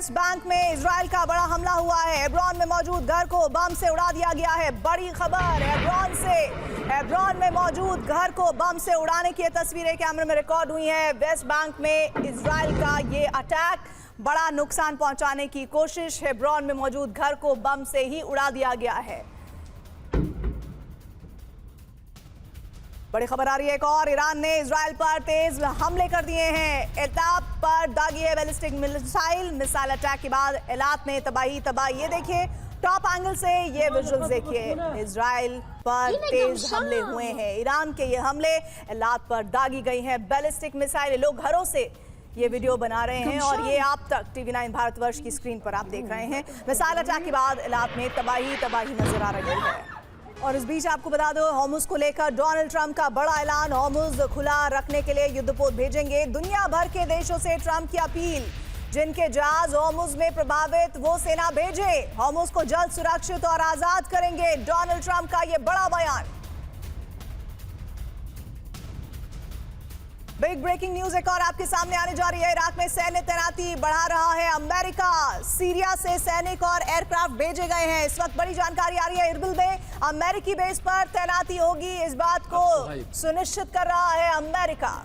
West Bank में Israel का बड़ा हमला हुआ है। हेब्रोन में मौजूद घर को बम से उड़ा दिया गया है। बड़ी खबर हेब्रोन में मौजूद घर को बम से उड़ाने की तस्वीरें कैमरे में रिकॉर्ड हुई हैं। वेस्ट बैंक में इजराइल का ये अटैक, बड़ा नुकसान पहुंचाने की कोशिश। हेब्रोन में मौजूद घर को बम से ही उड़ा दिया गया है। बड़ी खबर आ रही है एक और, ईरान ने इजराइल पर तेज हमले कर दिए हैं। एलात पर दागी है बैलिस्टिक मिसाइल अटैक के बाद एलात में तबाही। ये देखिए टॉप एंगल से ये विजुअल्स देखिए, इजराइल पर तेज हमले हुए हैं। ईरान के ये हमले एलात पर दागी गई हैं बैलिस्टिक मिसाइल। लोग घरों से ये वीडियो बना रहे हैं और ये आप तक TV9 भारतवर्ष की स्क्रीन पर आप देख रहे हैं। मिसाइल अटैक के बाद एलात में तबाही नजर आ रही है। और इस बीच आपको बता दो, होर्मुज को लेकर डोनाल्ड ट्रंप का बड़ा ऐलान। होर्मुज खुला रखने के लिए युद्धपोत भेजेंगे। दुनिया भर के देशों से ट्रंप की अपील, जिनके जहाज होर्मुज में प्रभावित वो सेना भेजे। होर्मुज को जल्द सुरक्षित और आजाद करेंगे, डोनाल्ड ट्रंप का ये बड़ा बयान। बिग ब्रेकिंग न्यूज एक और आपके सामने आने जा रही है। इराक में सैन्य तैनाती बढ़ा रहा है अमेरिका। सीरिया से सैनिक और एयरक्राफ्ट भेजे गए हैं। इस वक्त बड़ी जानकारी आ रही है, इरबिल में अमेरिकी बेस पर तैनाती होगी। इस बात को सुनिश्चित कर रहा है अमेरिका।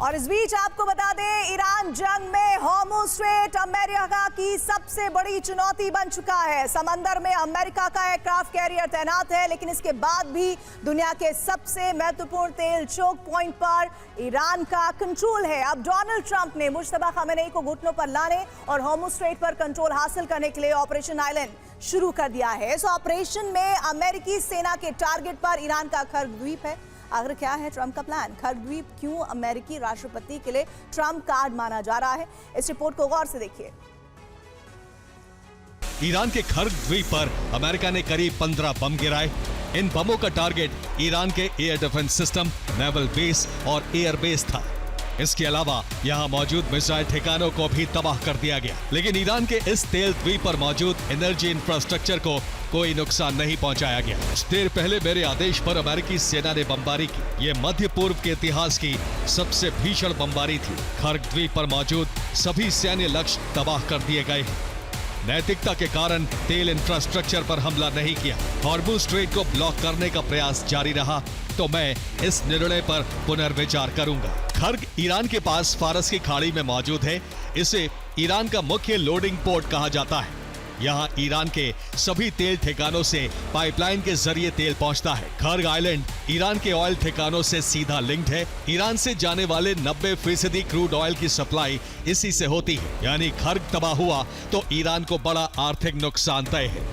और इस बीच आपको बता दें, ईरान जंग में होर्मुज स्ट्रेट अमेरिका की सबसे बड़ी चुनौती बन चुका है। समंदर में अमेरिका का एयरक्राफ्ट कैरियर तैनात है, लेकिन इसके बाद भी दुनिया के सबसे महत्वपूर्ण तेल चोक पॉइंट पर ईरान का कंट्रोल है। अब डोनाल्ड ट्रंप ने मुश्तबा खमेनेई को घुटनों पर लाने और होर्मुज स्ट्रेट पर कंट्रोल हासिल करने के लिए ऑपरेशन आइलैंड शुरू कर दिया है। इस ऑपरेशन में अमेरिकी सेना के टारगेट पर ईरान का खर्ग द्वीप है। आखिर क्या है ट्रंप का प्लान? खर्ग द्वीप क्यों अमेरिकी राष्ट्रपति के लिए ट्रंप कार्ड माना जा रहा है? इस रिपोर्ट को गौर से देखिए। ईरान के खर्ग द्वीप पर अमेरिका ने करीब 15 बम गिराए। इन बमों का टारगेट ईरान के air defence system, naval base और एयर बेस था। इसके अलावा यहाँ मौजूद मिसाइल ठिकानों को भी तबाह कर दिया गया। लेकिन ईरान के इस तेल द्वीप पर मौजूद एनर्जी इंफ्रास्ट्रक्चर को कोई नुकसान नहीं पहुंचाया गया। कुछ देर पहले मेरे आदेश पर अमेरिकी सेना ने बमबारी की। ये मध्य पूर्व के इतिहास की सबसे भीषण बमबारी थी। खर्ग द्वीप पर मौजूद सभी सैन्य लक्ष्य तबाह कर दिए गए हैं। नैतिकता के कारण तेल इंफ्रास्ट्रक्चर पर हमला नहीं किया। होर्मुज स्ट्रेट को ब्लॉक करने का प्रयास जारी रहा तो मैं इस निर्णय पर पुनर्विचार करूंगा। खर्ग ईरान के पास फारस की खाड़ी में मौजूद है। इसे ईरान का मुख्य लोडिंग पोर्ट कहा जाता है। यहाँ ईरान के सभी तेल ठिकानों से पाइपलाइन के जरिए तेल पहुँचता है। खर्ग आइलैंड ईरान के ऑयल ठिकानों से सीधा लिंक्ड है। ईरान से जाने वाले 90% क्रूड ऑयल की सप्लाई इसी से होती है। यानी खर्ग तबाह हुआ तो ईरान को बड़ा आर्थिक नुकसान तय है।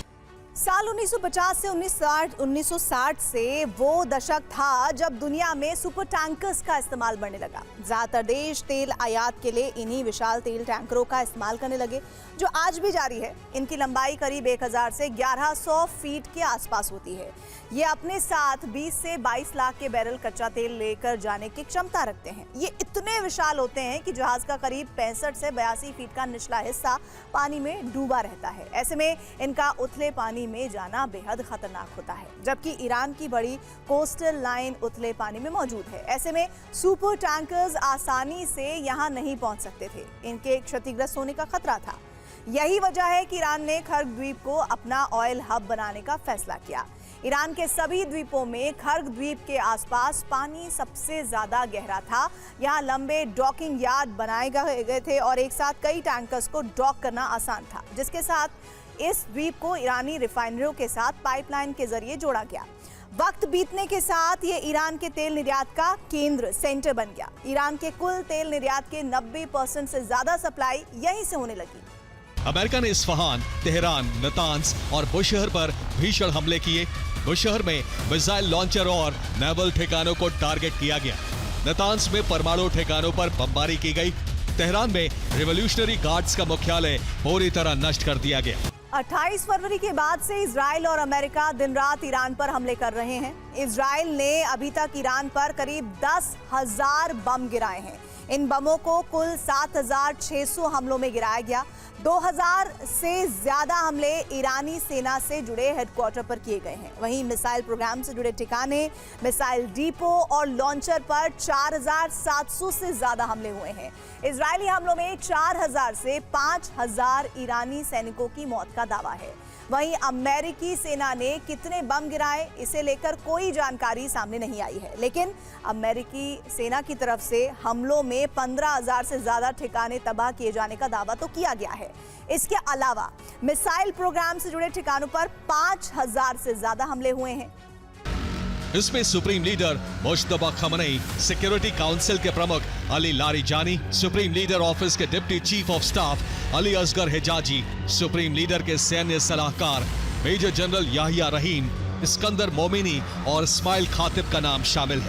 साल 1950 से 1960 से वो दशक था जब दुनिया में सुपर टैंकर्स का इस्तेमाल बढ़ने लगा। ज्यादातर देश तेल आयात के लिए इन्हीं विशाल तेल टैंकरों का इस्तेमाल करने लगे, जो आज भी जारी है। इनकी लंबाई करीब 1000 से 1100 फीट के आसपास होती है। ये अपने साथ 20 से 22 लाख के बैरल कच्चा तेल लेकर जाने की क्षमता रखते हैं। ये इतने विशाल होते हैं कि जहाज का करीब 65 से 82 फीट का निचला हिस्सा पानी में डूबा रहता है। ऐसे में इनका उथले पानी में जाना बेहद खतरनाक होता है, जबकि ईरान की बड़ी कोस्टल लाइन उथले पानी में मौजूद है। ऐसे में सुपर टैंकर्स आसानी से यहाँ नहीं पहुंच सकते थे। इनके क्षतिग्रस्त होने का खतरा था। यही वजह है कि ईरान ने खर्ग द्वीप को अपना ऑयल हब बनाने का फैसला किया। ईरान के सभी द्वीपों में खर्ग द्वीप के आसपास पानी सबसे ज्यादा गहरा था। यहाँ लंबे डॉकिंग यार्ड बनाए गए थे और एक साथ कई टैंकर्स को डॉक करना आसान था, जिसके साथ इस द्वीप को ईरानी रिफाइनरियों के साथ पाइपलाइन के जरिए जोड़ा गया। वक्त बीतने के साथ ये ईरान के तेल निर्यात का केंद्र सेंटर बन गया। ईरान के कुल तेल निर्यात के 90% से ज्यादा सप्लाई यहीं से होने लगी। अमेरिका ने इस्फहान, तेहरान, नतांस और बुशहर पर भीषण हमले किए। बुशहर में मिसाइल लॉन्चर और नेवल ठिकानों को टारगेट किया गया। नतांस में परमाणु ठिकानों पर बमबारी की गई। तेहरान में रिवॉल्यूशनरी गार्ड्स का मुख्यालय पूरी तरह नष्ट कर दिया गया। 28 फरवरी के बाद से इजराइल और अमेरिका दिन रात ईरान पर हमले कर रहे हैं। इजराइल ने अभी तक ईरान पर करीब 10,000 बम गिराए हैं। इन बमों को कुल 7,600 हमलों में गिराया गया। 2000 से ज्यादा हमले ईरानी सेना से जुड़े हेडक्वार्टर पर किए गए हैं। वहीं मिसाइल प्रोग्राम से जुड़े ठिकाने, मिसाइल डिपो और लॉन्चर पर 4,700 से ज्यादा हमले हुए हैं। इजरायली हमलों में 4,000 से 5,000 ईरानी सैनिकों की मौत का दावा है। वहीं अमेरिकी सेना ने कितने बम गिराए, इसे लेकर कोई जानकारी सामने नहीं आई है, लेकिन अमेरिकी सेना की तरफ से हमलों में 15,000 से ज्यादा ठिकाने तबाह किए जाने का दावा तो किया गया है। इसके अलावा मिसाइल प्रोग्राम से जुड़े ठिकानों पर 5,000 से ज्यादा हमले हुए हैं। इसमें supreme leader Mojtaba Khamenei, security council के प्रमुख Ali Larijani, supreme leader office के deputy chief of staff Ali Asghar Hijazi, supreme leader के सैन्य सलाहकार major general Yahya Rahim, Iskandar Momeni और इस्माइल खातिब का नाम शामिल है।